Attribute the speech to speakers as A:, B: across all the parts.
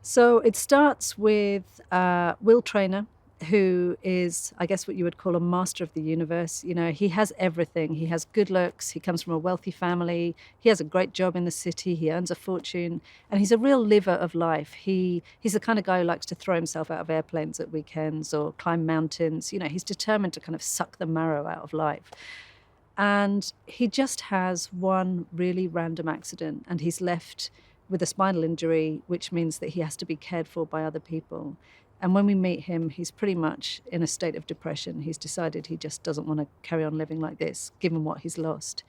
A: So it starts with Will Traynor, who is, I guess, what you would call a master of the universe. You know, he has everything. He has good looks. He comes from a wealthy family. He has a great job in the city. He earns a fortune, and he's a real liver of life. He's the kind of guy who likes to throw himself out of airplanes at weekends or climb mountains. You know, he's determined to kind of suck the marrow out of life. And he just has one really random accident, and he's left with a spinal injury, which means that he has to be cared for by other people. And when we meet him, he's pretty much in a state of depression. He's decided he just doesn't want to carry on living like this, given what he's lost.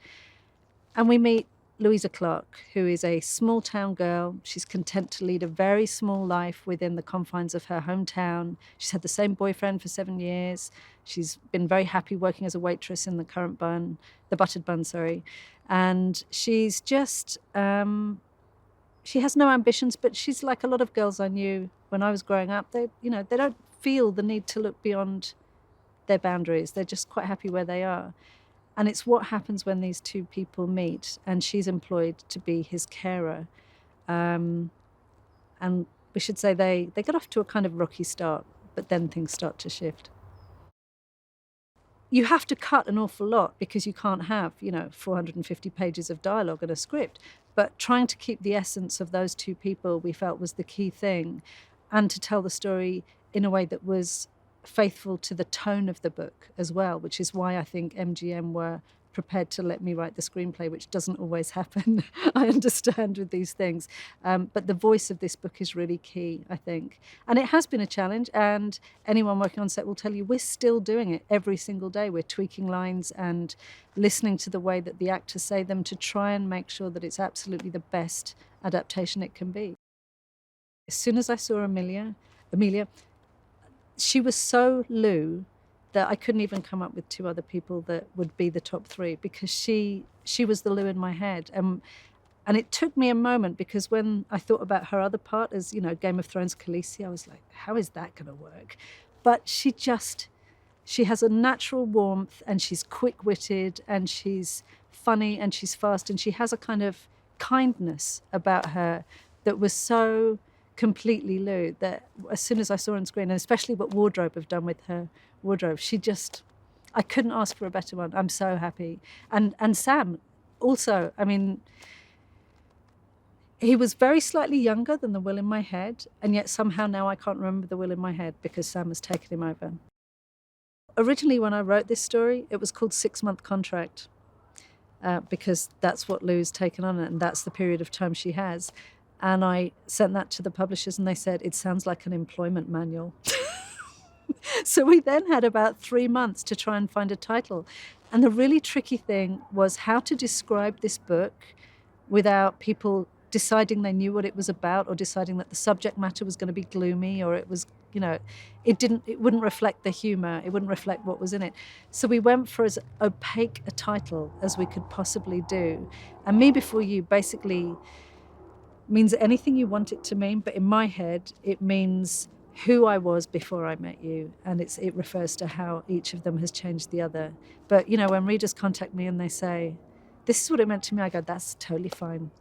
A: And we meet Louisa Clark, who is a small town girl. She's content to lead a very small life within the confines of her hometown. She's had the same boyfriend for 7 years. She's been very happy working as a waitress in the buttered bun, sorry. And she's just, she has no ambitions, but she's like a lot of girls I knew when I was growing up. They don't feel the need to look beyond their boundaries. They're just quite happy where they are. And it's what happens when these two people meet, and she's employed to be his carer. And we should say they got off to a kind of rocky start, but then things start to shift. You have to cut an awful lot because you can't have, 450 pages of dialogue and a script. But trying to keep the essence of those two people we felt was the key thing, and to tell the story in a way that was faithful to the tone of the book as well, which is why I think MGM were prepared to let me write the screenplay, which doesn't always happen, I understand, with these things. But the voice of this book is really key, I think. And it has been a challenge, and anyone working on set will tell you we're still doing it every single day. We're tweaking lines and listening to the way that the actors say them to try and make sure that it's absolutely the best adaptation it can be. As soon as I saw Amelia, she was so Lou that I couldn't even come up with two other people that would be the top three, because she was the Lou in my head. And it took me a moment, because when I thought about her other part as, Game of Thrones Khaleesi, I was like, how is that going to work? But she has a natural warmth, and she's quick-witted, and she's funny, and she's fast, and she has a kind of kindness about her that was so completely Lou, that as soon as I saw her on screen, and especially what Wardrobe have done with her wardrobe, I couldn't ask for a better one. I'm so happy. And Sam also, he was very slightly younger than the Will in my head, and yet somehow now I can't remember the Will in my head because Sam has taken him over. Originally, when I wrote this story, it was called 6-Month Contract, because that's what Lou's taken on, and that's the period of time she has. And I sent that to the publishers, and they said, it sounds like an employment manual. So we then had about 3 months to try and find a title. And the really tricky thing was how to describe this book without people deciding they knew what it was about, or deciding that the subject matter was going to be gloomy, or it was, it wouldn't reflect the humor. It wouldn't reflect what was in it. So we went for as opaque a title as we could possibly do. And Me Before You basically means anything you want it to mean, but in my head, it means who I was before I met you, and it refers to how each of them has changed the other. But, when readers contact me and they say, this is what it meant to me, I go, that's totally fine.